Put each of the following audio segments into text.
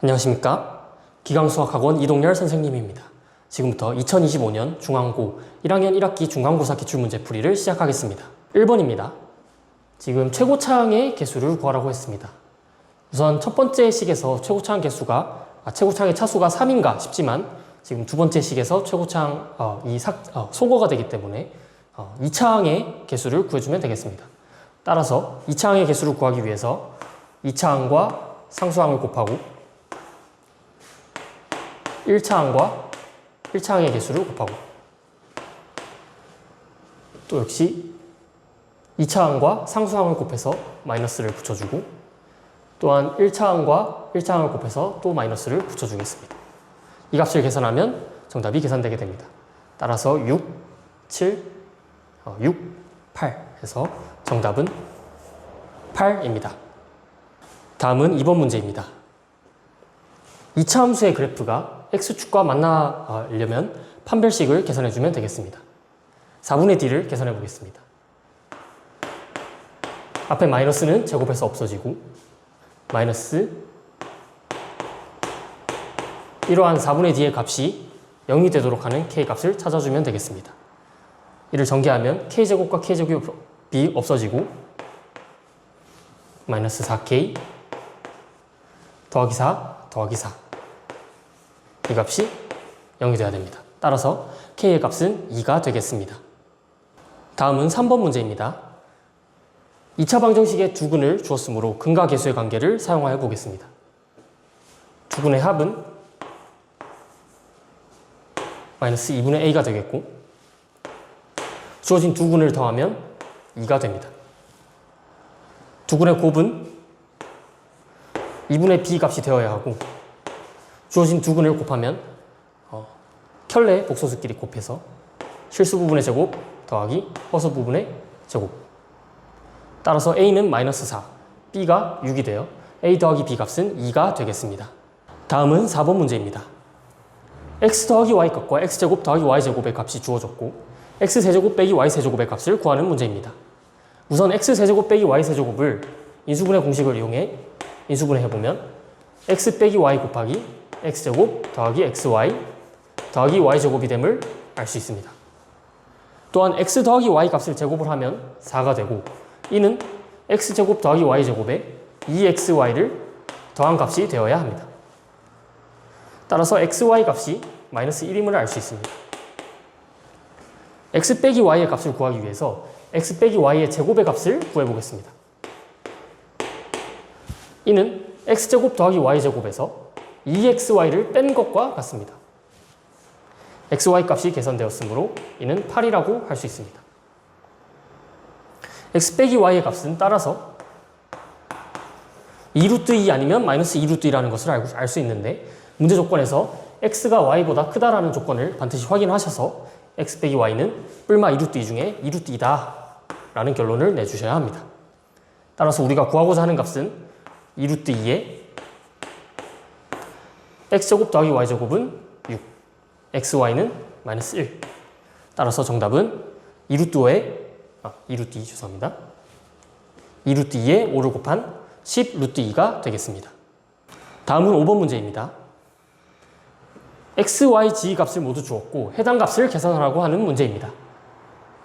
안녕하십니까. 기강수학학원 이동열 선생님입니다. 지금부터 2025년 중앙고 1학년 1학기 중간고사 기출문제풀이를 시작하겠습니다. 1번입니다. 지금 최고차항의 개수를 구하라고 했습니다. 우선 첫 번째 식에서 최고차항 최고차항의 차수가 3인가 싶지만 지금 두 번째 식에서 최고차항 소거가 되기 때문에 2차항의 개수를 구해주면 되겠습니다. 따라서 2차항의 개수를 구하기 위해서 2차항과 상수항을 곱하고 1차항의 개수를 곱하고 또 역시 2차항과 상수항을 곱해서 마이너스를 붙여주고 또한 1차항을 곱해서 또 마이너스를 붙여주겠습니다. 이 값을 계산하면 정답이 계산되게 됩니다. 따라서 6, 8 해서 정답은 8입니다. 다음은 2번 문제입니다. 2차 함수의 그래프가 x축과 만나려면 판별식을 계산해주면 되겠습니다. 4분의 d를 계산해 보겠습니다. 앞에 마이너스는 제곱해서 없어지고 마이너스 이러한 4분의 d의 값이 0이 되도록 하는 k값을 찾아주면 되겠습니다. 이를 전개하면 k제곱과 k제곱이 없어지고 마이너스 4k 더하기 4 더하기 4 이 값이 0이 되어야 됩니다. 따라서 k의 값은 2가 되겠습니다. 다음은 3번 문제입니다. 2차 방정식의 두근을 주었으므로 근과 계수의 관계를 사용하여 보겠습니다. 두근의 합은 마이너스 2분의 a가 되겠고 주어진 두근을 더하면 2가 됩니다. 두근의 곱은 2분의 b 값이 되어야 하고 주어진 두근을 곱하면 켤레 복소수끼리 곱해서 실수 부분의 제곱 더하기 허수 부분의 제곱. 따라서 a는 마이너스 4, b가 6이 되어 a 더하기 b 값은 2가 되겠습니다. 다음은 4번 문제입니다. x 더하기 y 값과 x제곱 더하기 y제곱의 값이 주어졌고 x세제곱 빼기 y세제곱의 값을 구하는 문제입니다. 우선 x세제곱 빼기 y세제곱을 인수분해 공식을 이용해 인수분해 해보면 x 빼기 y 곱하기 x제곱 더하기 xy 더하기 y제곱이 됨을 알 수 있습니다. 또한 x 더하기 y 값을 제곱을 하면 4가 되고 이는 x제곱 더하기 y제곱에 2xy를 더한 값이 되어야 합니다. 따라서 xy 값이 마이너스 1임을 알 수 있습니다. x 빼기 y의 값을 구하기 위해서 x 빼기 y의 제곱의 값을 구해보겠습니다. 이는 x제곱 더하기 y제곱에서 2xy를 뺀 것과 같습니다. xy 값이 계산되었으므로 이는 8이라고 할 수 있습니다. x 빼기 y의 값은 따라서 2루트 2 아니면 마이너스 2루트 2라는 것을 알 수 있는데 문제 조건에서 x가 y보다 크다라는 조건을 반드시 확인하셔서 x 빼기 y는 뿔마 2루트 2 중에 2루트 2다 라는 결론을 내주셔야 합니다. 따라서 우리가 구하고자 하는 값은 2루트 2에 x제곱 더하기 y제곱은 6, xy는 마이너스 1. 따라서 정답은 2루트 2 죄송합니다. 2루트 2에 5를 곱한 10루트 2가 되겠습니다. 다음은 5번 문제입니다. x, y, g 값을 모두 주었고 해당 값을 계산하라고 하는 문제입니다.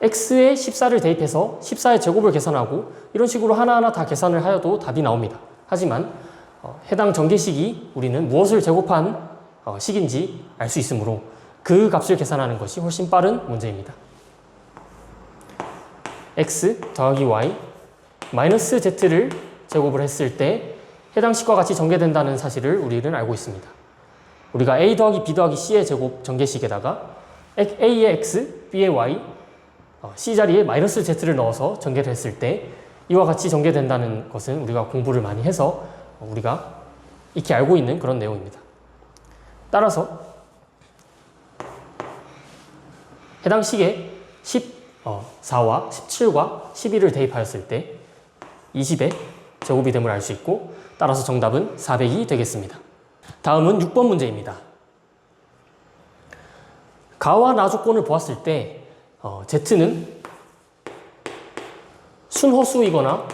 x에 14를 대입해서 14의 제곱을 계산하고 이런 식으로 하나하나 다 계산을 하여도 답이 나옵니다. 하지만 해당 전개식이 우리는 무엇을 제곱한 식인지 알 수 있으므로 그 값을 계산하는 것이 훨씬 빠른 문제입니다. x 더하기 y 마이너스 z를 제곱을 했을 때 해당 식과 같이 전개된다는 사실을 우리는 알고 있습니다. 우리가 a 더하기 b 더하기 c의 제곱 전개식에다가 a의 x, b의 y, c 자리에 마이너스 z를 넣어서 전개를 했을 때 이와 같이 전개된다는 것은 우리가 공부를 많이 해서 우리가 익히 알고 있는 그런 내용입니다. 따라서 해당 식에 14와 17과 12를 대입하였을 때 20의 제곱이 됨을 알 수 있고 따라서 정답은 400이 되겠습니다. 다음은 6번 문제입니다. 가와 나 조건을 보았을 때 z는 순허수이거나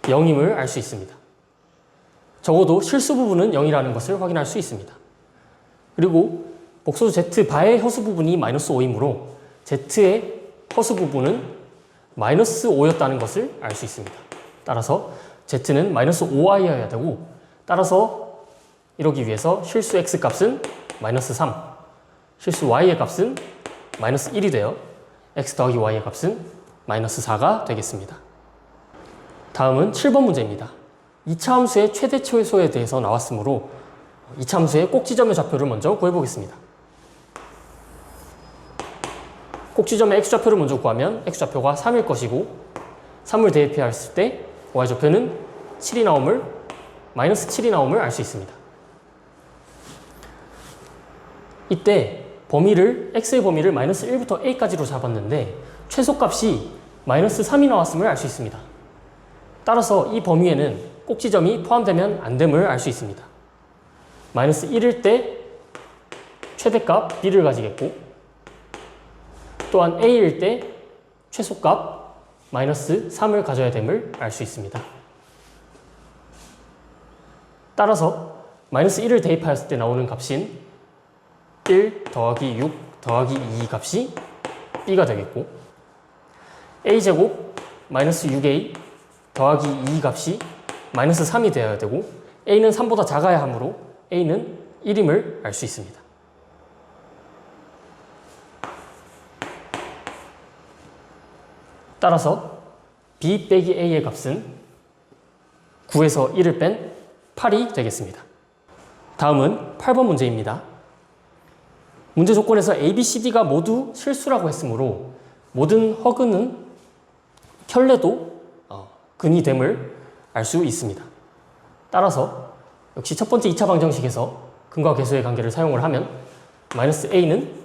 0임을 알 수 있습니다. 적어도 실수 부분은 0이라는 것을 확인할 수 있습니다. 그리고 복소수 Z 바의 허수 부분이 마이너스 5이므로 Z의 허수 부분은 마이너스 5였다는 것을 알 수 있습니다. 따라서 Z는 마이너스 5i여야 되고, 따라서 이러기 위해서 실수 X 값은 마이너스 3, 실수 Y의 값은 마이너스 1이 되어 X 더하기 Y의 값은 마이너스 4가 되겠습니다. 다음은 7번 문제입니다. 2차 함수의 최대 최소에 대해서 나왔으므로 2차 함수의 꼭지점의 좌표를 먼저 구해보겠습니다. 꼭지점의 X좌표를 먼저 구하면 X좌표가 3일 것이고 3을 대입했을 때 Y좌표는 7이 나옴을, 마이너스 7이 나옴을 알 수 있습니다. 이때 X의 범위를 마이너스 1부터 A까지로 잡았는데 최소값이 마이너스 3이 나왔음을 알 수 있습니다. 따라서 이 범위에는 꼭지점이 포함되면 안 됨을 알 수 있습니다. 마이너스 1일 때 최대값 B를 가지겠고, 또한 A일 때 최소값 마이너스 3을 가져야 됨을 알 수 있습니다. 따라서 마이너스 1을 대입하였을 때 나오는 값인 1 더하기 6 더하기 2 값이 B가 되겠고, A제곱 마이너스 6A 더하기 2 값이 마이너스 3이 되어야 되고, A는 3보다 작아야 하므로 A는 1임을 알 수 있습니다. 따라서 B 빼기 A의 값은 9에서 1을 뺀 8이 되겠습니다. 다음은 8번 문제입니다. 문제 조건에서 A, B, C, D가 모두 실수라고 했으므로 모든 허근은 켤레도 근이 됨을 알 수 있습니다. 따라서 역시 첫 번째 2차 방정식에서 근과 계수의 관계를 사용을 하면 마이너스 A는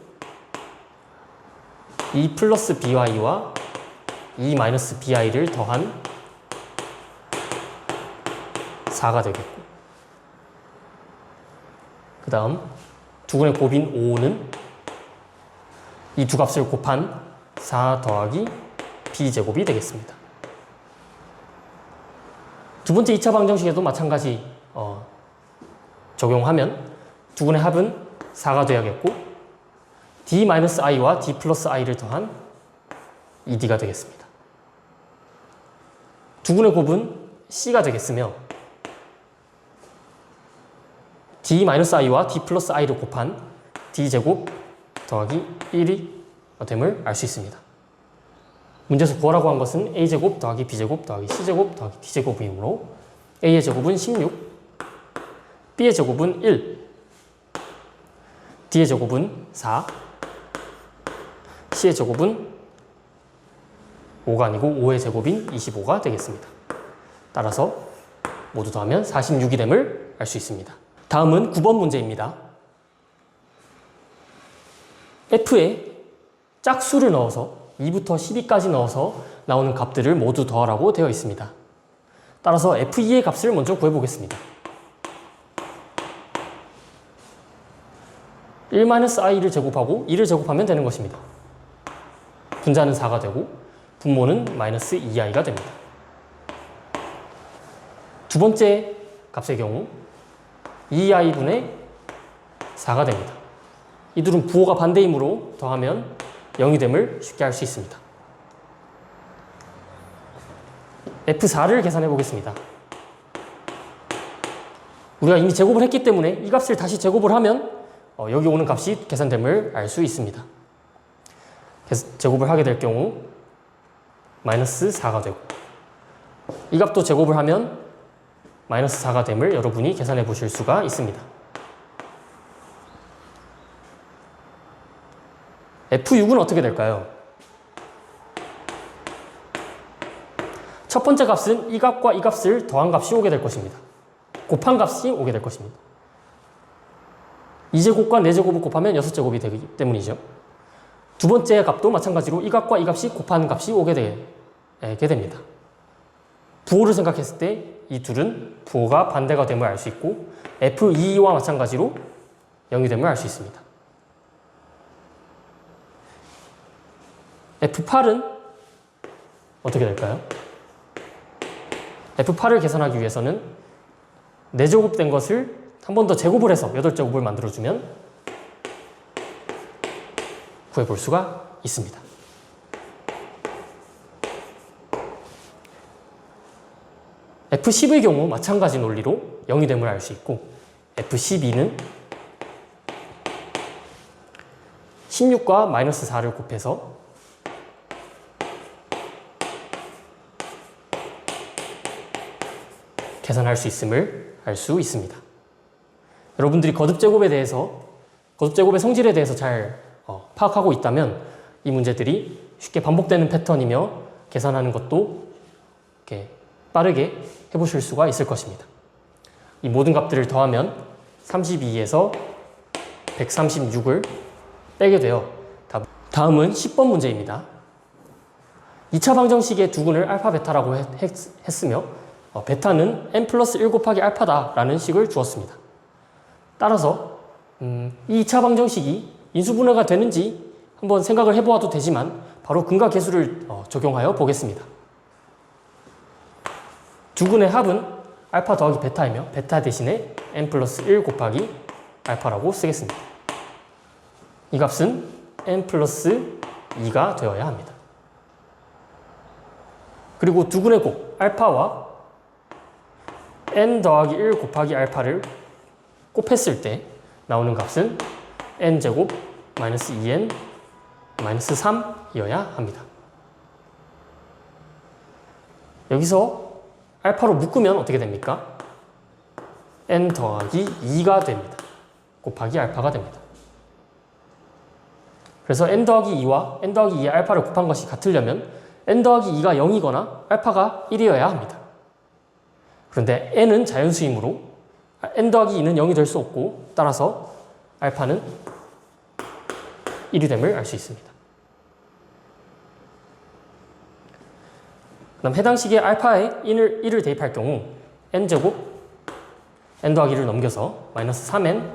2 플러스 BY와 2 마이너스 BI를 더한 4가 되겠고, 그 다음 두근의 곱인 5는 이 두 값을 곱한 4 더하기 B제곱이 되겠습니다. 두 번째 2차 방정식에도 마찬가지 적용하면 두근의 합은 4가 되어야겠고, D-i와 D 플러스 i를 더한 2D가 되겠습니다. 두근의 곱은 C가 되겠으며 D-i와 D 플러스 i를 곱한 D제곱 더하기 1이 됨을 알 수 있습니다. 문제에서 구하라고 한 것은 A제곱 더하기 B제곱 더하기 C제곱 더하기 D제곱이므로 A의 제곱은 16, B의 제곱은 1, D의 제곱은 4, C의 제곱은 5가 아니고 5의 제곱인 25가 되겠습니다. 따라서 모두 더하면 46이 됨을 알 수 있습니다. 다음은 9번 문제입니다. F에 짝수를 넣어서 2부터 12까지 넣어서 나오는 값들을 모두 더하라고 되어 있습니다. 따라서 F2의 값을 먼저 구해보겠습니다. 1-i를 제곱하고 2를 제곱하면 되는 것입니다. 분자는 4가 되고 분모는 마이너스 2i가 됩니다. 두 번째 값의 경우 2i분의 4가 됩니다. 이 둘은 부호가 반대이므로 더하면 0이 됨을 쉽게 알 수 있습니다. F4를 계산해 보겠습니다. 우리가 이미 제곱을 했기 때문에 이 값을 다시 제곱을 하면 여기 오는 값이 계산됨을 알 수 있습니다. 제곱을 하게 될 경우 마이너스 4가 되고, 이 값도 제곱을 하면 마이너스 4가 됨을 여러분이 계산해 보실 수가 있습니다. F6은 어떻게 될까요? 첫 번째 값은 이 값과 이 값을 더한 값이 오게 될 것입니다. 곱한 값이 오게 될 것입니다. 2제곱과 4제곱을 곱하면 6제곱이 되기 때문이죠. 두 번째 값도 마찬가지로 이 값과 이 값이 곱한 값이 오게 됩니다. 부호를 생각했을 때 이 둘은 부호가 반대가 됨을 알 수 있고 F2와 마찬가지로 0이 됨을 알 수 있습니다. F8은 어떻게 될까요? F8을 계산하기 위해서는 4제곱 된 것을 한 번 더 제곱을 해서 8제곱을 만들어주면 구해볼 수가 있습니다. F10의 경우 마찬가지 논리로 0이 됨을 알 수 있고, F12는 16과 마이너스 4를 곱해서 계산할 수 있음을 알 수 있습니다. 여러분들이 거듭제곱의 성질에 대해서 잘 파악하고 있다면 이 문제들이 쉽게 반복되는 패턴이며 계산하는 것도 이렇게 빠르게 해보실 수가 있을 것입니다. 이 모든 값들을 더하면 32에서 136을 빼게 되어 다음은 10번 문제입니다. 2차 방정식의 두근을 알파 베타라고 했으며 베타는 n 플러스 1 곱하기 알파다 라는 식을 주었습니다. 따라서 이 2차 방정식이 인수분해가 되는지 한번 생각을 해보아도 되지만 바로 근과 계수를 적용하여 보겠습니다. 두근의 합은 알파 더하기 베타이며 베타 대신에 n 플러스 1 곱하기 알파라고 쓰겠습니다. 이 값은 n 플러스 2가 되어야 합니다. 그리고 두근의 곱 알파와 n 더하기 1 곱하기 알파를 곱했을 때 나오는 값은 n제곱 마이너스 2n 마이너스 3이어야 합니다. 여기서 알파로 묶으면 어떻게 됩니까? n 더하기 2가 됩니다. 곱하기 알파가 됩니다. 그래서 n 더하기 2와 n 더하기 2의 알파를 곱한 것이 같으려면 n 더하기 2가 0이거나 알파가 1이어야 합니다. 그런데 n은 자연수이므로 n 더하기 2는 0이 될 수 없고 따라서 알파는 1이 됨을 알 수 있습니다. 그다음 해당 식에 알파에 1을 대입할 경우 n제곱 n 더하기 1을 넘겨서 마이너스 3n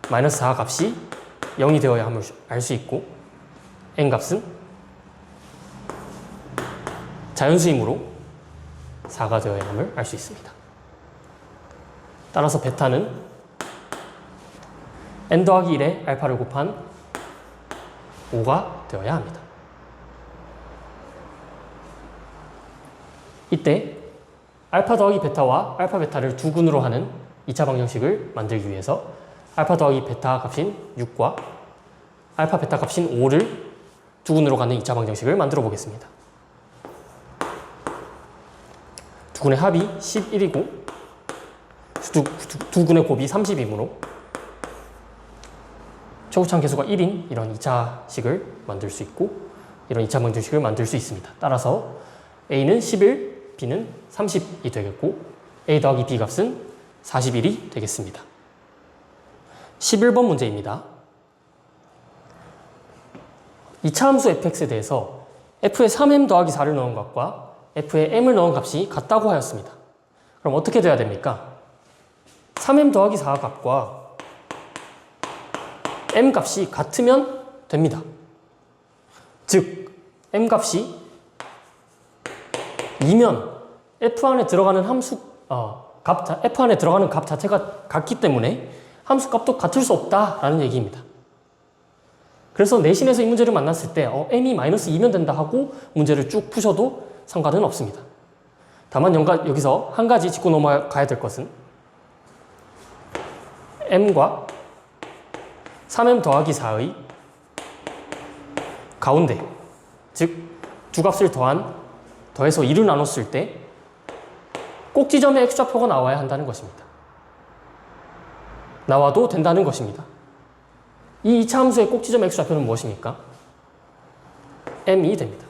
마이너스 4 값이 0이 되어야 함을 알 수 있고 n 값은 자연수이므로 4가 되어야 함을 알 수 있습니다. 따라서 베타는 n 더하기 1에 알파를 곱한 5가 되어야 합니다. 이때 알파 더하기 베타와 알파 베타를 두근으로 하는 2차 방정식을 만들기 위해서 알파 더하기 베타 값인 6과 알파 베타 값인 5를 두근으로 가는 2차 방정식을 만들어 보겠습니다. 두근의 합이 11이고 두근의 곱이 30이므로 최고차항 계수가 1인 이런 2차식을 만들 수 있고 이런 2차 방정식을 만들 수 있습니다. 따라서 A는 11, B는 30이 되겠고 A 더하기 B 값은 41이 되겠습니다. 11번 문제입니다. 2차 함수 fx에 대해서 f에 3m 더하기 4를 넣은 값과 f에 m을 넣은 값이 같다고 하였습니다. 그럼 어떻게 돼야 됩니까? 3m 더하기 4 값과 m 값이 같으면 됩니다. 즉 m 값이 2면 f 안에 들어가는 f 안에 들어가는 값 자체가 같기 때문에 함수 값도 같을 수 없다라는 얘기입니다. 그래서 내신에서 이 문제를 만났을 때 m이 마이너스 2면 된다 하고 문제를 쭉 푸셔도 상관은 없습니다. 다만 여기서 한 가지 짚고 넘어가야 될 것은 m과 3m 더하기 4의 가운데, 즉 두 값을 더해서 2를 나눴을 때 꼭지점의 x좌표가 나와야 한다는 것입니다. 나와도 된다는 것입니다. 이 2차 함수의 꼭지점 x좌표는 무엇입니까? m이 됩니다.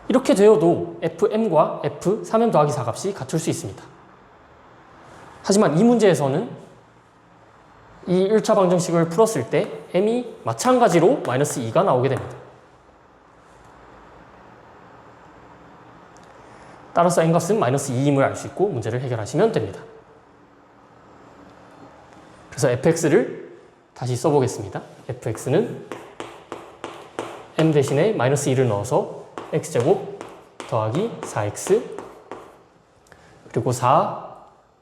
이렇게 되어도 fm과 f 3m 더하기 4 값이 같을 수 있습니다. 하지만 이 문제에서는 이 1차 방정식을 풀었을 때 m이 마찬가지로 마이너스 2가 나오게 됩니다. 따라서 n값은 마이너스 2임을 알 수 있고 문제를 해결하시면 됩니다. 그래서 fx를 다시 써보겠습니다. fx는 m 대신에 마이너스 2를 넣어서 x제곱 더하기 4x 그리고 4,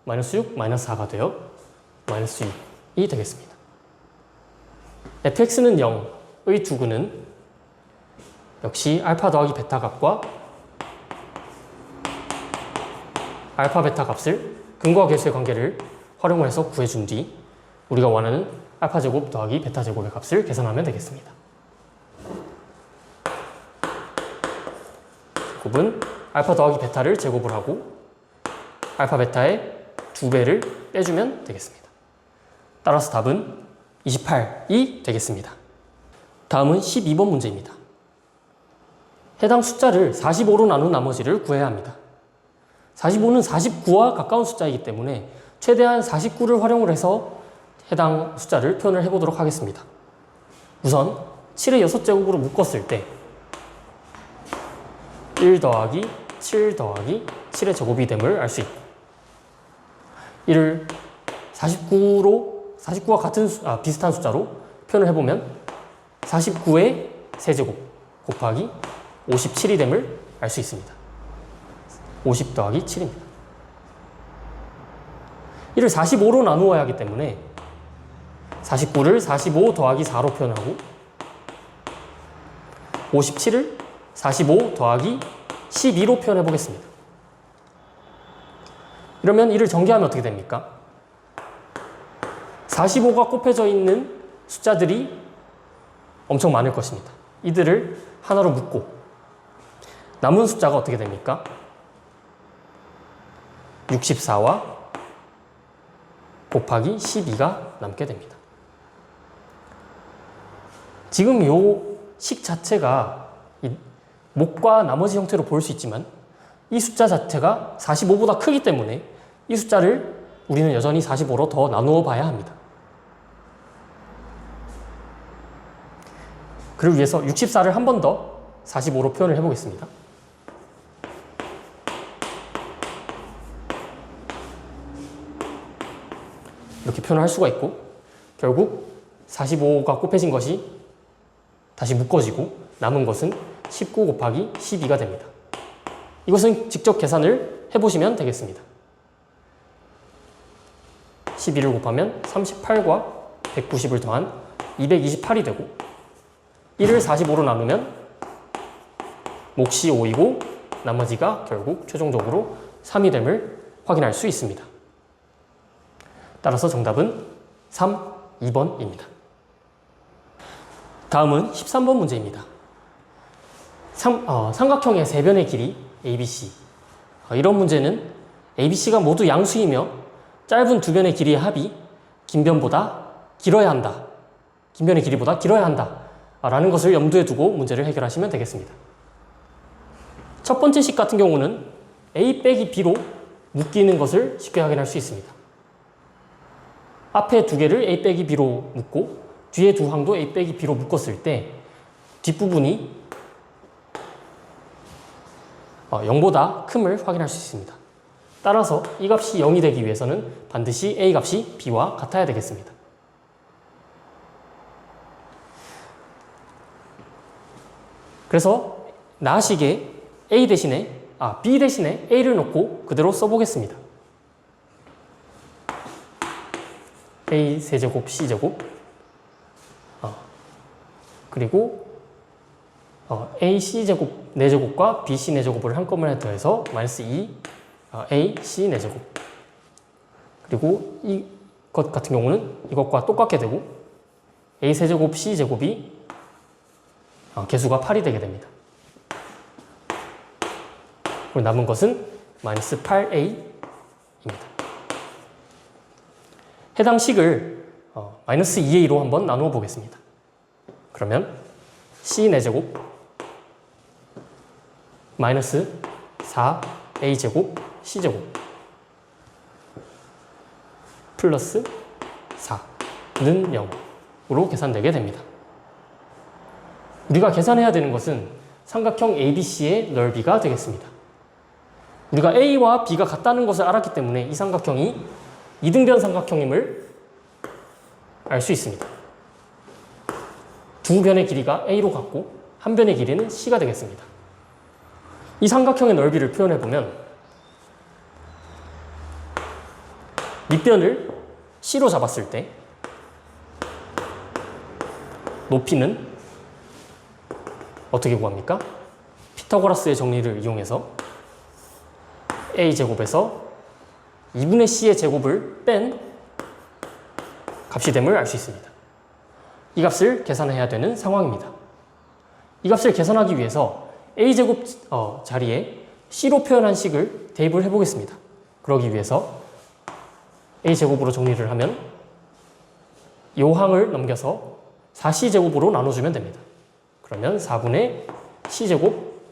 마이너스 6, 마이너스 4가 되어 마이너스 6이 되겠습니다. fx는 0의 두근은 역시 알파 더하기 베타 값과 알파 베타 값을 근거와 계수의 관계를 활용을 해서 구해준 뒤 우리가 원하는 알파 제곱 더하기 베타 제곱의 값을 계산하면 되겠습니다. 제곱은 알파 더하기 베타를 제곱을 하고 알파 베타의 2배를 빼주면 되겠습니다. 따라서 답은 28이 되겠습니다. 다음은 12번 문제입니다. 해당 숫자를 45로 나눈 나머지를 구해야 합니다. 45는 49와 가까운 숫자이기 때문에 최대한 49를 활용을 해서 해당 숫자를 표현을 해보도록 하겠습니다. 우선 7의 6제곱으로 묶었을 때 1 더하기 7 더하기 7의 제곱이 됨을 알 수 있고 이를 49와 비슷한 숫자로 표현을 해보면 49의 세제곱 곱하기 57이 됨을 알 수 있습니다. 50 더하기 7입니다. 이를 45로 나누어야 하기 때문에 49를 45 더하기 4로 표현하고 57을 45 더하기 12로 표현해 보겠습니다. 이러면 이를 전개하면 어떻게 됩니까? 45가 곱해져 있는 숫자들이 엄청 많을 것입니다. 이들을 하나로 묶고 남은 숫자가 어떻게 됩니까? 64와 곱하기 12가 남게 됩니다. 지금 이 식 자체가 목과 나머지 형태로 보일 수 있지만 이 숫자 자체가 45보다 크기 때문에 이 숫자를 우리는 여전히 45로 더 나누어 봐야 합니다. 그를 위해서 64를 한 번 더 45로 표현을 해보겠습니다. 이렇게 표현을 할 수가 있고 결국 45가 곱해진 것이 다시 묶어지고 남은 것은 19 곱하기 12가 됩니다. 이것은 직접 계산을 해보시면 되겠습니다. 12를 곱하면 38과 190을 더한 228이 되고 1을 45로 나누면 몫이 5이고 나머지가 결국 최종적으로 3이 됨을 확인할 수 있습니다. 따라서 정답은 3, 2번입니다. 다음은 13번 문제입니다. 삼각형의 세 변의 길이 ABC. 이런 문제는 ABC가 모두 양수이며 짧은 두 변의 길이의 합이 긴 변보다 길어야 한다. 긴 변의 길이보다 길어야 한다. 라는 것을 염두에 두고 문제를 해결하시면 되겠습니다. 첫 번째 식 같은 경우는 A 빼기 B로 묶이는 것을 쉽게 확인할 수 있습니다. 앞에 두 개를 A 빼기 B로 묶고 뒤에 두 항도 A 빼기 B로 묶었을 때 뒷부분이 0보다 큼을 확인할 수 있습니다. 따라서 이 값이 0이 되기 위해서는 반드시 A 값이 B와 같아야 되겠습니다. 그래서 나식에 B 대신에 A를 넣고 그대로 써보겠습니다. A 세제곱 C제곱 그리고 A C제곱 4제곱과 B C 4제곱을 한꺼번에 더해서 마이너스 2 A C 4제곱 그리고 이것 같은 경우는 이것과 똑같게 되고 A 세제곱 C제곱이 개수가 8이 되게 됩니다. 그리고 남은 것은 마이너스 8A입니다. 해당 식을 마이너스 2A로 한번 나누어 보겠습니다. 그러면 C 4제곱 마이너스 4A제곱 C제곱 플러스 4는 0으로 계산되게 됩니다. 우리가 계산해야 되는 것은 삼각형 ABC의 넓이가 되겠습니다. 우리가 A와 B가 같다는 것을 알았기 때문에 이 삼각형이 이등변 삼각형임을 알 수 있습니다. 두 변의 길이가 A로 같고 한 변의 길이는 C가 되겠습니다. 이 삼각형의 넓이를 표현해보면 밑변을 C로 잡았을 때 높이는 어떻게 구합니까? 피타고라스의 정리를 이용해서 A제곱에서 2분의 C의 제곱을 뺀 값이 됨을 알 수 있습니다. 이 값을 계산해야 되는 상황입니다. 이 값을 계산하기 위해서 A제곱 자리에 C로 표현한 식을 대입을 해보겠습니다. 그러기 위해서 A제곱으로 정리를 하면 이 항을 넘겨서 4C제곱으로 나눠주면 됩니다. 그러면 4분의 C제곱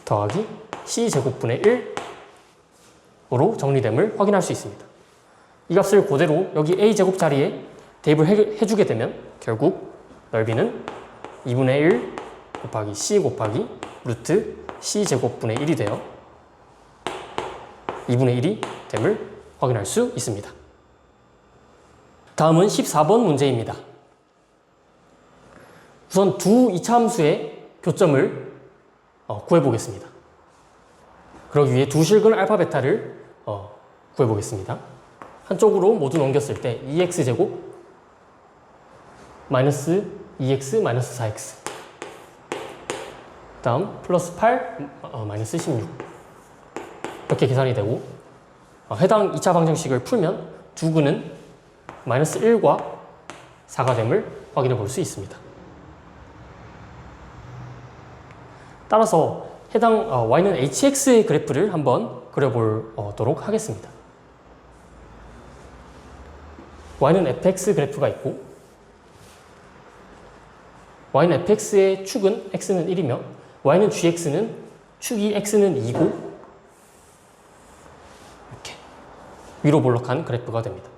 더하기 C제곱분의 1으로 정리됨을 확인할 수 있습니다. 이 값을 그대로 여기 A제곱 자리에 대입을 해주게 되면 결국 넓이는 2분의 1 곱하기 C 곱하기 루트 C제곱분의 1이 되어 2분의 1이 됨을 확인할 수 있습니다. 다음은 14번 문제입니다. 우선 두 이차함수의 교점을 구해보겠습니다. 그러기 위해 두 실근 알파 베타를 구해보겠습니다. 한쪽으로 모두 넘겼을 때 2x제곱 마이너스 2x 마이너스 4x 다음 플러스 8 마이너스 16 이렇게 계산이 되고 해당 2차 방정식을 풀면 두 근은 마이너스 1과 4가 됨을 확인해 볼 수 있습니다. 따라서 해당 y는 hx의 그래프를 한번 그려보도록 하겠습니다. y는 fx 그래프가 있고 y는 fx의 축은 x는 1이며 y는 gx는 축이 x는 2고 이렇게 위로 볼록한 그래프가 됩니다.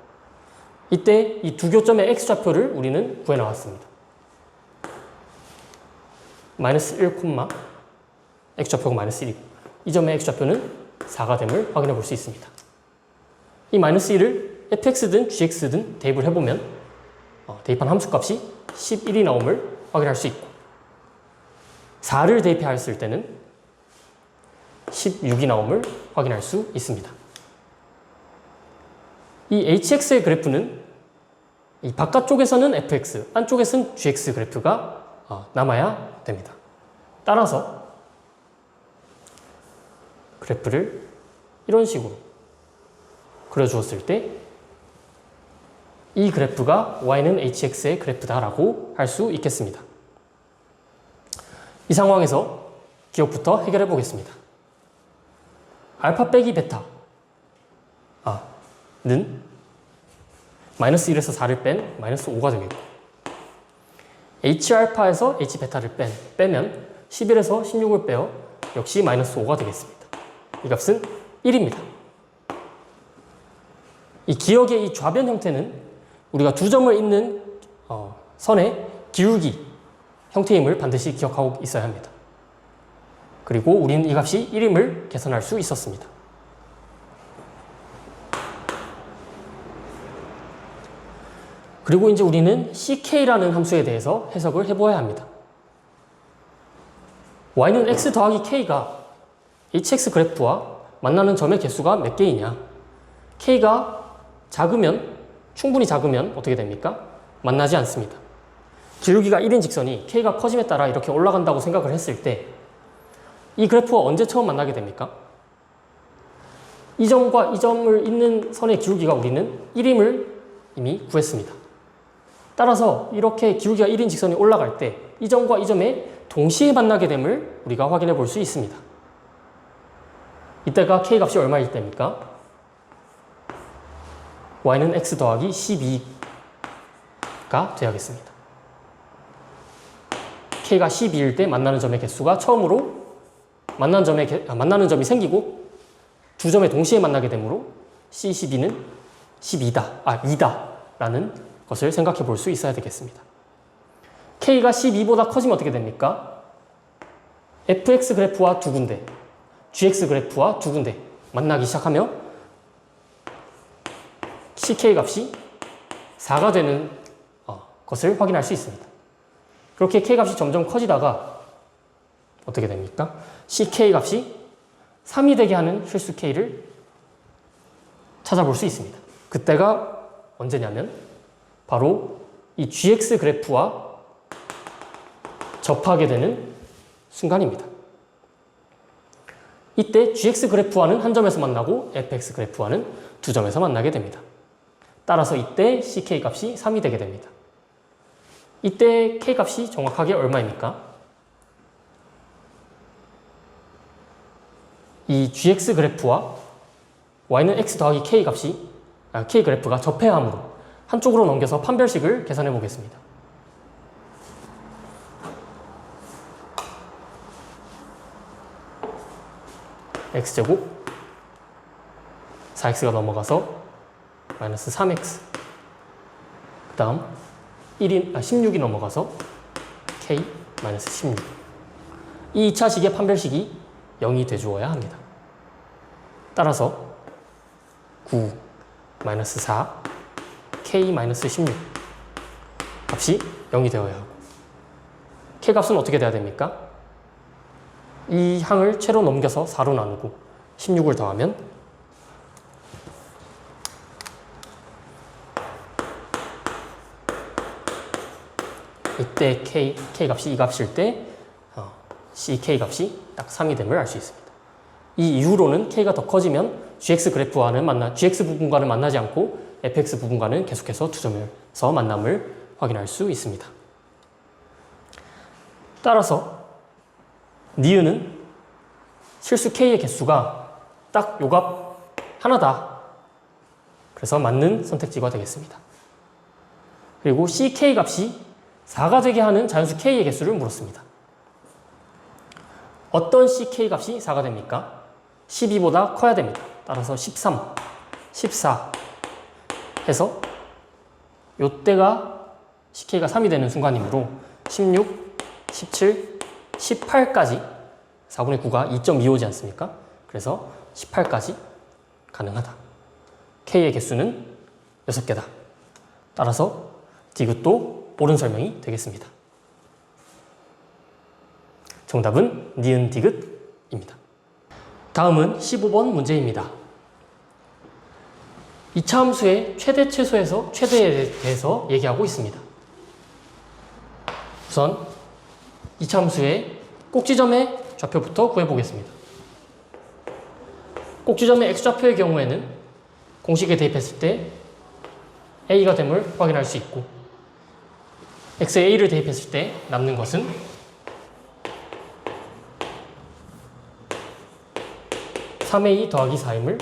이때 이 두 교점의 x좌표를 우리는 구해 나왔습니다. 마이너스 1, x좌표가 마이너스 1이고 이 점의 x좌표는 4가 됨을 확인해 볼 수 있습니다. 이 마이너스 1을 fx든 gx든 대입을 해보면 대입한 함수값이 11이 나옴을 확인할 수 있고 4를 대입하였을 때는 16이 나옴을 확인할 수 있습니다. 이 hx의 그래프는 이 바깥쪽에서는 fx, 안쪽에서는 gx 그래프가 남아야 됩니다. 따라서 그래프를 이런 식으로 그려주었을 때 이 그래프가 y는 hx의 그래프다라고 할 수 있겠습니다. 이 상황에서 기억부터 해결해 보겠습니다. 알파 빼기 베타는 마이너스 1에서 4를 뺀 마이너스 5가 되겠고 h알파에서 h베타를 빼면 11에서 16을 빼어 역시 마이너스 5가 되겠습니다. 이 값은 1입니다. 이 기억의 이 좌변 형태는 우리가 두 점을 잇는 선의 기울기 형태임을 반드시 기억하고 있어야 합니다. 그리고 우리는 이 값이 1임을 계산할 수 있었습니다. 그리고 이제 우리는 ck라는 함수에 대해서 해석을 해보아야 합니다. y는 x 더하기 k가 hx 그래프와 만나는 점의 개수가 몇 개이냐. k가 충분히 작으면 어떻게 됩니까? 만나지 않습니다. 기울기가 1인 직선이 k가 커짐에 따라 이렇게 올라간다고 생각을 했을 때 이 그래프와 언제 처음 만나게 됩니까? 이 점과 이 점을 잇는 선의 기울기가 우리는 1임을 이미 구했습니다. 따라서 이렇게 기울기가 1인 직선이 올라갈 때 이 점과 이 점에 동시에 만나게 됨을 우리가 확인해 볼 수 있습니다. 이때가 k 값이 얼마일 때입니까? y는 x 더하기 12가 되어야겠습니다. k가 12일 때 만나는 점의 개수가 처음으로 만나는 점이 생기고 두 점에 동시에 만나게 되므로 C12는 2다 라는 것을 생각해 볼 수 있어야 되겠습니다. k가 12보다 커지면 어떻게 됩니까? fx 그래프와 두 군데, gx 그래프와 두 군데 만나기 시작하며 ck 값이 4가 되는 것을 확인할 수 있습니다. 그렇게 k 값이 점점 커지다가 어떻게 됩니까? ck 값이 3이 되게 하는 실수 k를 찾아볼 수 있습니다. 그때가 언제냐면 바로 이 gx 그래프와 접하게 되는 순간입니다. 이때 gx 그래프와는 한 점에서 만나고 fx 그래프와는 두 점에서 만나게 됩니다. 따라서 이때 ck 값이 3이 되게 됩니다. 이때 k 값이 정확하게 얼마입니까? 이 gx 그래프와 y는 x 더하기 k 값이 k 그래프가 접해야 하므로 한쪽으로 넘겨서 판별식을 계산해 보겠습니다. x제곱 4x가 넘어가서 마이너스 3x 그 다음 16이 넘어가서 k 마이너스 16 이 2차식의 판별식이 0이 돼주어야 합니다. 따라서 9 마이너스 4 k 마이너스 16 값이 0이 되어야 하고 k 값은 어떻게 돼야 됩니까? 이 항을 채로 넘겨서 4로 나누고 16을 더하면 이때 k 값이 이 값일 때 ck 값이 딱 3이 됨을 알 수 있습니다. 이 이후로는 k가 더 커지면 gx 부분과는 만나지 않고 fx 부분과는 계속해서 두 점에서 만남을 확인할 수 있습니다. 따라서 니은은 실수 k의 개수가 딱 요 값 하나다. 그래서 맞는 선택지가 되겠습니다. 그리고 ck 값이 4가 되게 하는 자연수 k의 개수를 물었습니다. 어떤 ck 값이 4가 됩니까? 12보다 커야 됩니다. 따라서 13, 14 해서 요때가 ck가 3이 되는 순간이므로 16, 17, 18까지 4분의 9가 2.25지 않습니까? 그래서 18까지 가능하다. k의 개수는 6개다. 따라서 디귿도 옳은 설명이 되겠습니다. 정답은 니은 디귿입니다. 다음은 15번 문제입니다. 이차 함수의 최대 최소에서 최대에 대해서 얘기하고 있습니다. 우선 이차 함수의 꼭지점의 좌표부터 구해보겠습니다. 꼭지점의 x좌표의 경우에는 공식에 대입했을 때 a가 됨을 확인할 수 있고 x에 a를 대입했을 때 남는 것은 3a 더하기 4임을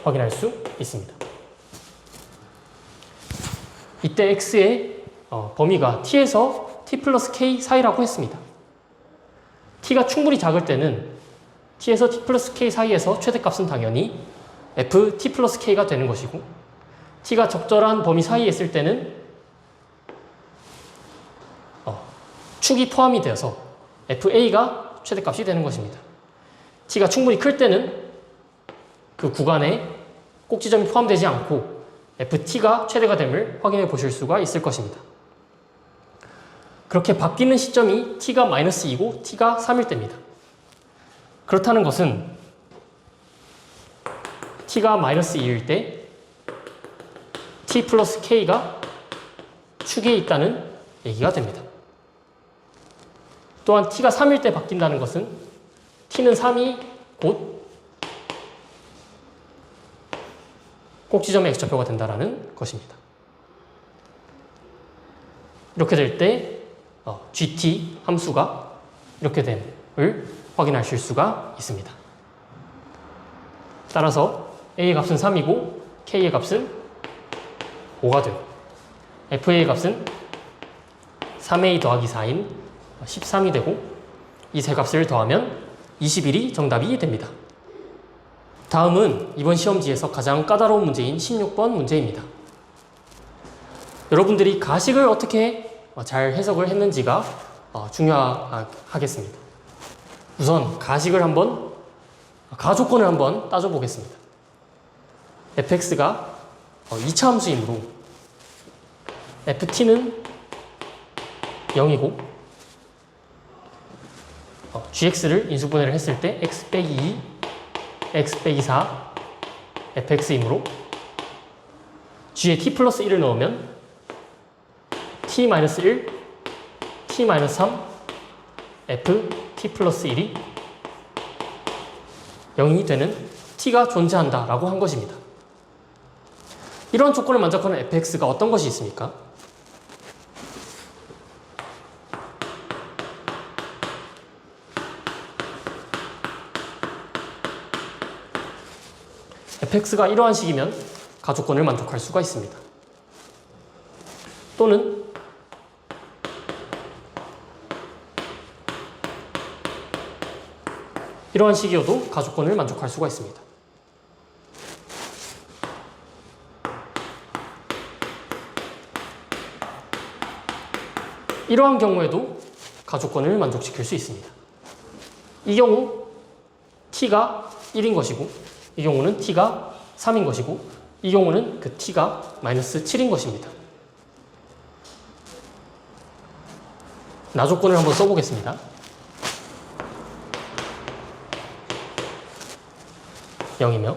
확인할 수 있습니다. 이때 x의 범위가 t에서 t 플러스 k 사이라고 했습니다. t가 충분히 작을 때는 t에서 t 플러스 k 사이에서 최대값은 당연히 f t 플러스 k가 되는 것이고 t가 적절한 범위 사이에 있을 때는 축이 포함이 되어서 fa가 최대값이 되는 것입니다. t가 충분히 클 때는 그 구간에 꼭지점이 포함되지 않고 ft가 최대가 됨을 확인해 보실 수가 있을 것입니다. 그렇게 바뀌는 시점이 t가 마이너스 2고 t가 3일 때입니다. 그렇다는 것은 t가 마이너스 2일 때 t 플러스 k가 축에 있다는 얘기가 됩니다. 또한 t가 3일 때 바뀐다는 것은 t는 3이 곧 꼭지점의 x좌표가 된다는 것입니다. 이렇게 될 때 gt 함수가 이렇게 됨을 확인하실 수가 있습니다. 따라서 a의 값은 3이고 k의 값은 5가 되고 fa의 값은 3a 더하기 4인 13이 되고 이 세 값을 더하면 21이 정답이 됩니다. 다음은 이번 시험지에서 가장 까다로운 문제인 16번 문제입니다. 여러분들이 가식을 어떻게 잘 해석을 했는지가 중요하겠습니다. 우선 가조건을 한번 따져보겠습니다. fx가 2차 함수이므로 ft는 0이고 gx를 인수분해를 했을 때 x 빼기 2, x 빼기 4, fx이므로 뒤에 t 플러스 1을 넣으면 t-1, t-3, f t 플러스 1이 0이 되는 t가 존재한다 라고 한 것입니다. 이런 조건을 만족하는 fx가 어떤 것이 있습니까? fx가 이러한 식이면 가조건을 만족할 수가 있습니다. 또는 이러한 식이어도 가조건을 만족할 수가 있습니다. 이러한 경우에도 가조건을 만족시킬 수 있습니다. 이 경우 t가 1인 것이고 이 경우는 t가 3인 것이고 이 경우는 그 t가 마이너스 7인 것입니다. 나조건을 한번 써보겠습니다. (0이며)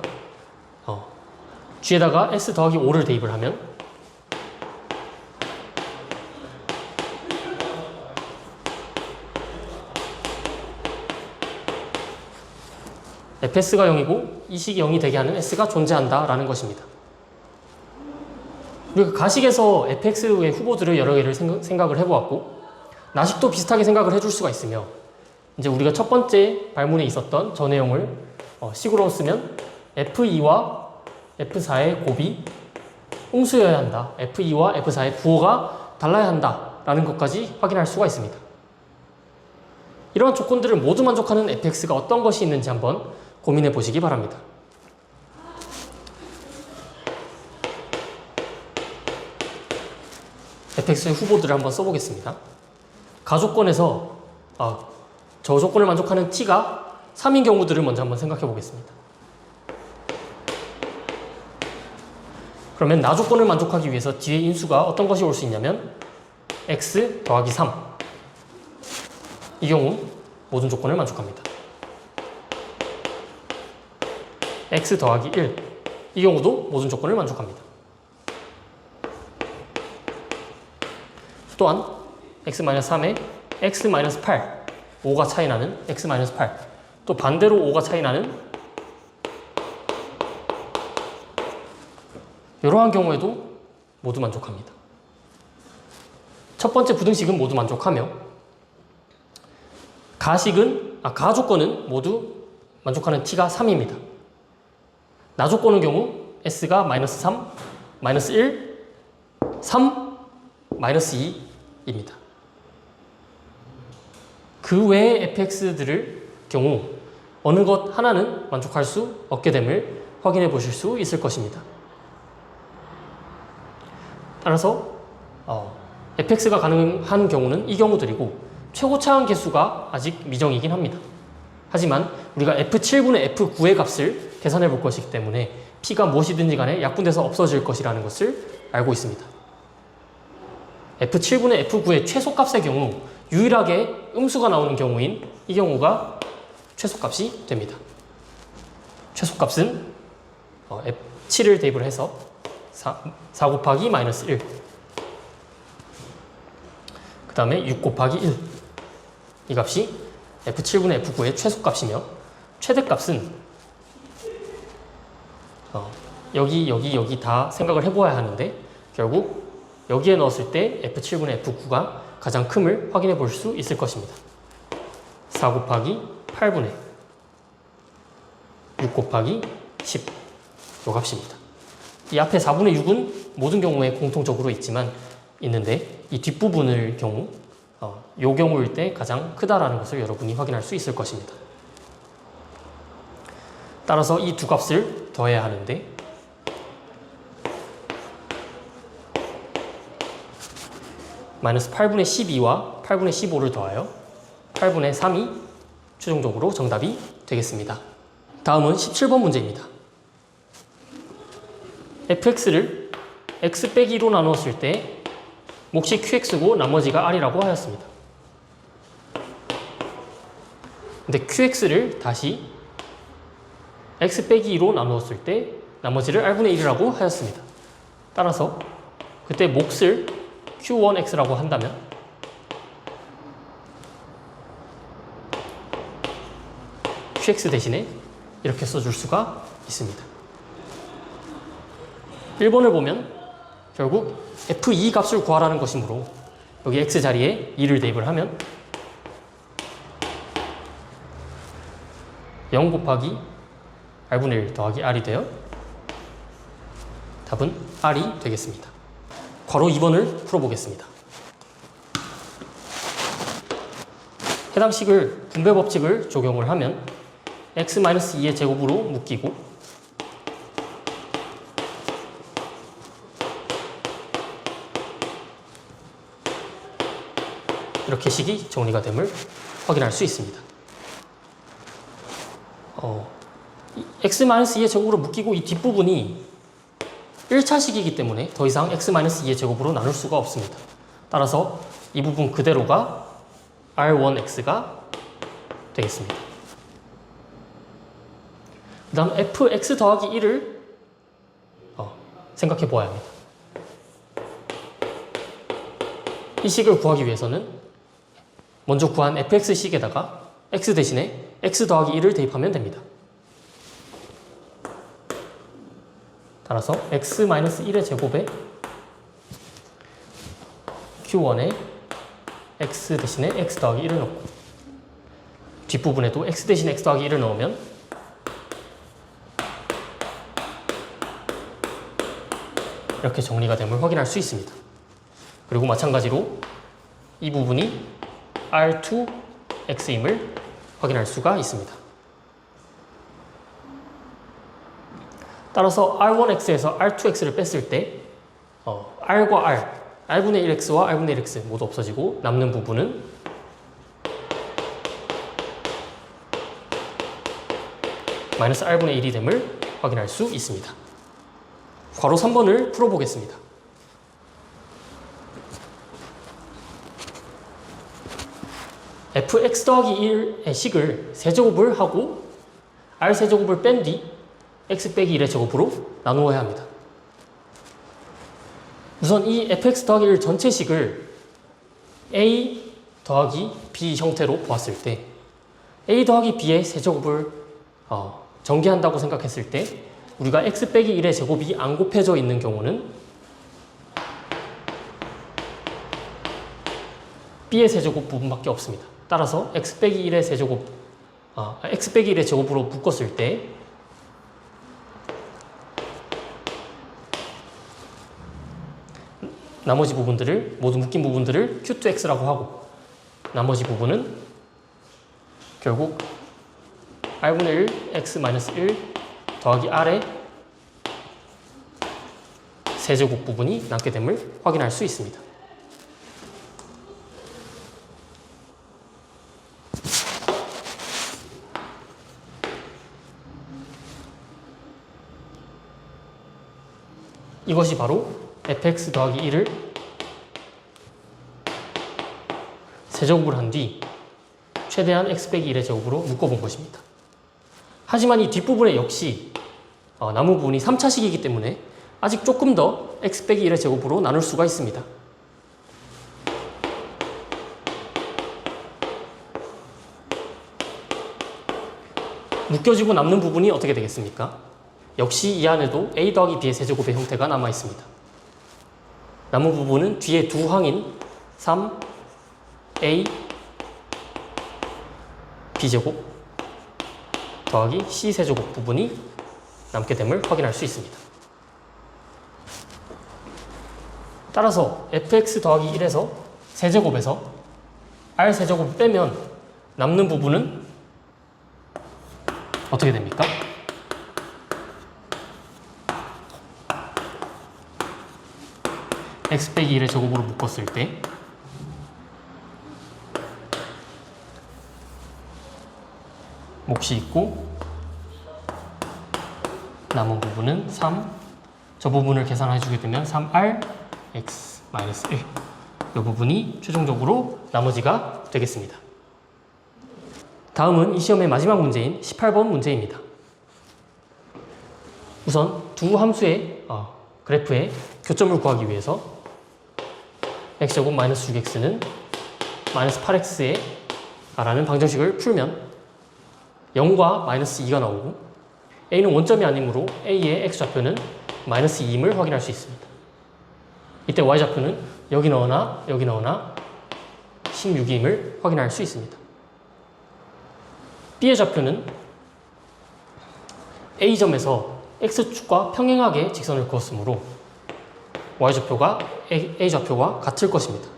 G에다가 S 더하기 5를 대입을 하면 fs가 0이고 이 식이 0이 되게 하는 s가 존재한다 라는 것입니다. 우리가 가식에서 fx의 후보들을 여러 개를 생각을 해보았고 나식도 비슷하게 생각을 해줄 수가 있으며 이제 우리가 첫 번째 발문에 있었던 저 내용을 식으로 쓰면 F2와 F4의 곱이 음수여야 한다. F2와 F4의 부호가 달라야 한다. 라는 것까지 확인할 수가 있습니다. 이러한 조건들을 모두 만족하는 fx가 어떤 것이 있는지 한번 고민해 보시기 바랍니다. fx의 후보들을 한번 써보겠습니다. 가조건에서 저 조건을 만족하는 t가 3인 경우들을 먼저 한번 생각해 보겠습니다. 그러면 나조건을 만족하기 위해서 뒤에 인수가 어떤 것이 올 수 있냐면 x 더하기 3. 이 경우 모든 조건을 만족합니다. x 더하기 1. 이 경우도 모든 조건을 만족합니다. 또한 x-3에 x-8. 5가 차이 나는 x-8. 또 반대로 5가 차이 나는 이러한 경우에도 모두 만족합니다. 첫 번째 부등식은 모두 만족하며 가조건은 모두 만족하는 t가 3입니다. 나조건의 경우 s가 마이너스 3, 마이너스 1, 3, 마이너스 2입니다. 그 외의 fx들을 경우 어느 것 하나는 만족할 수 없게 됨을 확인해 보실 수 있을 것입니다. 따라서 fx가 가능한 경우는 이 경우들이고 최고차항 개수가 아직 미정이긴 합니다. 하지만 우리가 f7분의 f9의 값을 계산해 볼 것이기 때문에 p가 무엇이든지 간에 약분돼서 없어질 것이라는 것을 알고 있습니다. f7분의 f9의 최소값의 경우 유일하게 음수가 나오는 경우인 이 경우가 최소값이 됩니다. 최소값은 f7을 대입을 해서 4 곱하기 마이너스 1, 그 다음에 6 곱하기 1. 이 값이 f7분의 f9의 최소값이며 최대값은 여기 다 생각을 해보아야 하는데 결국 여기에 넣었을 때 f7분의 f9가 가장 큼을 확인해 볼 수 있을 것입니다. 4 곱하기 8분의 6 곱하기 10. 이 값입니다. 이 앞에 4분의 6은 모든 경우에 공통적으로 있는데 이 뒷부분의 경우 이 경우일 때 가장 크다라는 것을 여러분이 확인할 수 있을 것입니다. 따라서 이 두 값을 더해야 하는데 마이너스 8분의 12와 8분의 15를 더하여 8분의 3이 최종적으로 정답이 되겠습니다. 다음은 17번 문제입니다. fx를 x 빼기 2로 나누었을 때 몫이 qx고 나머지가 r이라고 하였습니다. 근데 qx를 다시 x 빼기 2로 나누었을 때 나머지를 r분의 1이라고 하였습니다. 따라서 그때 몫을 q1x라고 한다면 qx 대신에 이렇게 써줄 수가 있습니다. 1번을 보면 결국 f2 값을 구하라는 것이므로 여기 x 자리에 2를 대입을 하면 0 곱하기 r분의 1 더하기 r이 되어 답은 r이 되겠습니다. 괄호 2번을 풀어보겠습니다. 해당 식을 분배 법칙을 적용을 하면 x-2의 제곱으로 묶이고 이렇게 식이 정리가 됨을 확인할 수 있습니다. x-2의 제곱으로 묶이고 이 뒷부분이 1차식이기 때문에 더 이상 x-2의 제곱으로 나눌 수가 없습니다. 따라서 이 부분 그대로가 r1x가 되겠습니다. 그 다음 fx 더하기 1을 생각해 보아야 합니다. 이 식을 구하기 위해서는 먼저 구한 fx식에다가 x 대신에 x 더하기 1을 대입하면 됩니다. 따라서 x-1의 제곱에 q1에 x 대신에 x 더하기 1을 넣고 뒷부분에도 x 대신에 x 더하기 1을 넣으면 이렇게 정리가 됨을 확인할 수 있습니다. 그리고 마찬가지로 이 부분이 r2x임을 확인할 수가 있습니다. 따라서 r1x에서 r2x를 뺐을 때 r과 r분의 1x와 r분의 1x 모두 없어지고 남는 부분은 마이너스 r분의 1이 됨을 확인할 수 있습니다. 괄호 3번을 풀어보겠습니다. fx 더하기 1의 식을 세제곱을 하고 r 세제곱을 뺀 뒤 x 빼기 1의 제곱으로 나누어야 합니다. 우선 이 fx 더하기 1 전체 식을 a 더하기 b 형태로 보았을 때 a 더하기 b의 세제곱을 전개한다고 생각했을 때 우리가 x 빼기 1의 제곱이 안 곱해져 있는 경우는 b의 세제곱 부분밖에 없습니다. 따라서 x 빼기 1의 세제곱, x 빼기 1의 제곱으로 묶었을 때 나머지 부분들을 모두 묶인 부분들을 q2x라고 하고 나머지 부분은 결국 r분의 1 x-1 더하기 r의 세제곱 부분이 남게 됨을 확인할 수 있습니다. 이것이 바로 fx 더하기 1을 세제곱을 한 뒤 최대한 x 빼기 1의 제곱으로 묶어본 것입니다. 하지만 이 뒷부분에 역시 나무 부분이 3차식이기 때문에 아직 조금 더 x 빼기 1의 제곱으로 나눌 수가 있습니다. 묶여지고 남는 부분이 어떻게 되겠습니까? 역시 이 안에도 a 더하기 b의 세제곱의 형태가 남아 있습니다. 남은 부분은 뒤에 두 항인 3a b제곱 더하기 c 세제곱 부분이 남게 됨을 확인할 수 있습니다. 따라서 fx 더하기 1에서 세제곱에서 r 세제곱을 빼면 남는 부분은 어떻게 됩니까? x 빼기 1의 제곱으로 묶었을 때 몫이 있고 남은 부분은 3, 저 부분을 계산해 주게 되면 3r x-1 이 부분이 최종적으로 나머지가 되겠습니다. 다음은 이 시험의 마지막 문제인 18번 문제입니다. 우선 두 함수의 그래프의 교점을 구하기 위해서 x제곱 마이너스 6x는 마이너스 8x에 라는 방정식을 풀면 0과 마이너스 2가 나오고 a는 원점이 아니므로 a의 x좌표는 마이너스 2임을 확인할 수 있습니다. 이때 y좌표는 여기 넣으나 16임을 확인할 수 있습니다. b의 좌표는 a점에서 x축과 평행하게 직선을 그었으므로 y좌표가 a좌표와 같을 것입니다.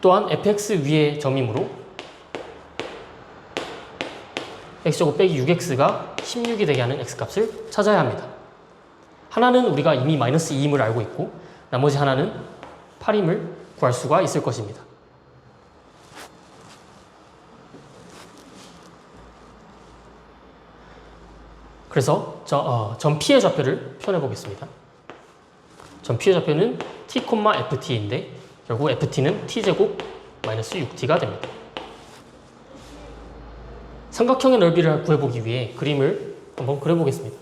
또한 fx 위의 점이므로 x제곱 빼기 6x가 16이 되게 하는 x값을 찾아야 합니다. 하나는 우리가 이미 마이너스 2임을 알고 있고 나머지 하나는 8임을 구할 수가 있을 것입니다. 그래서 점 P의 좌표를 표현해 보겠습니다. 점 P의 좌표는 t, ft인데 결국 ft는 t제곱 마이너스 6t가 됩니다. 삼각형의 넓이를 구해보기 위해 그림을 한번 그려보겠습니다.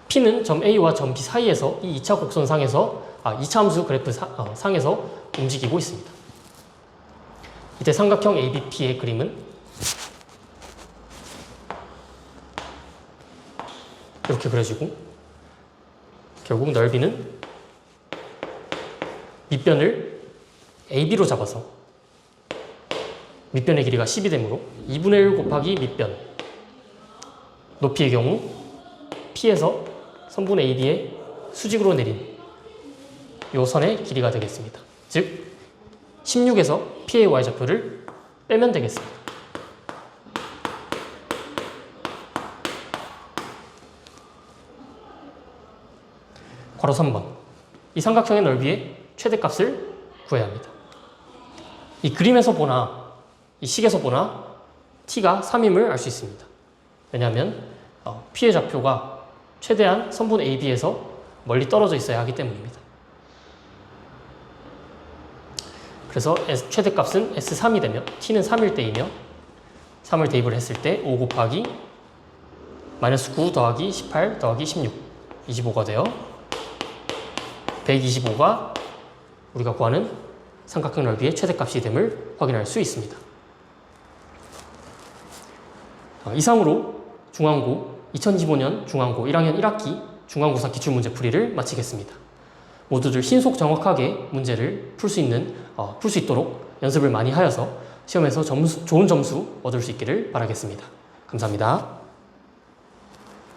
P는 점 A와 점 B 사이에서 이 2차 곡선 상에서 2차 함수 그래프 상에서 움직이고 있습니다. 이때 삼각형 ABP의 그림은 이렇게 그려지고 결국 넓이는 밑변을 AB로 잡아서 밑변의 길이가 10이 되므로 2분의 1 곱하기 밑변 높이의 경우 P에서 선분 AB의 수직으로 내린 이 선의 길이가 되겠습니다. 즉 16에서 P의 y좌표를 빼면 되겠습니다. 괄호 3번. 이 삼각형의 넓이의 최대값을 구해야 합니다. 이 그림에서 보나 이 식에서 보나 t가 3임을 알 수 있습니다. 왜냐하면 P의 좌표가 최대한 선분 AB에서 멀리 떨어져 있어야 하기 때문입니다. 그래서 최대값은 S3이 되며 t는 3일 때이며 3을 대입을 했을 때 5 곱하기 마이너스 9 더하기 18 더하기 16 25가 되어 125가 우리가 구하는 삼각형 넓이의 최대값이 됨을 확인할 수 있습니다. 이상으로 중앙고 2015년 중앙고 1학년 1학기 중간고사 기출문제 풀이를 마치겠습니다. 모두들 신속 정확하게 문제를 풀 수 있도록 연습을 많이 하여서 시험에서 좋은 점수 얻을 수 있기를 바라겠습니다. 감사합니다.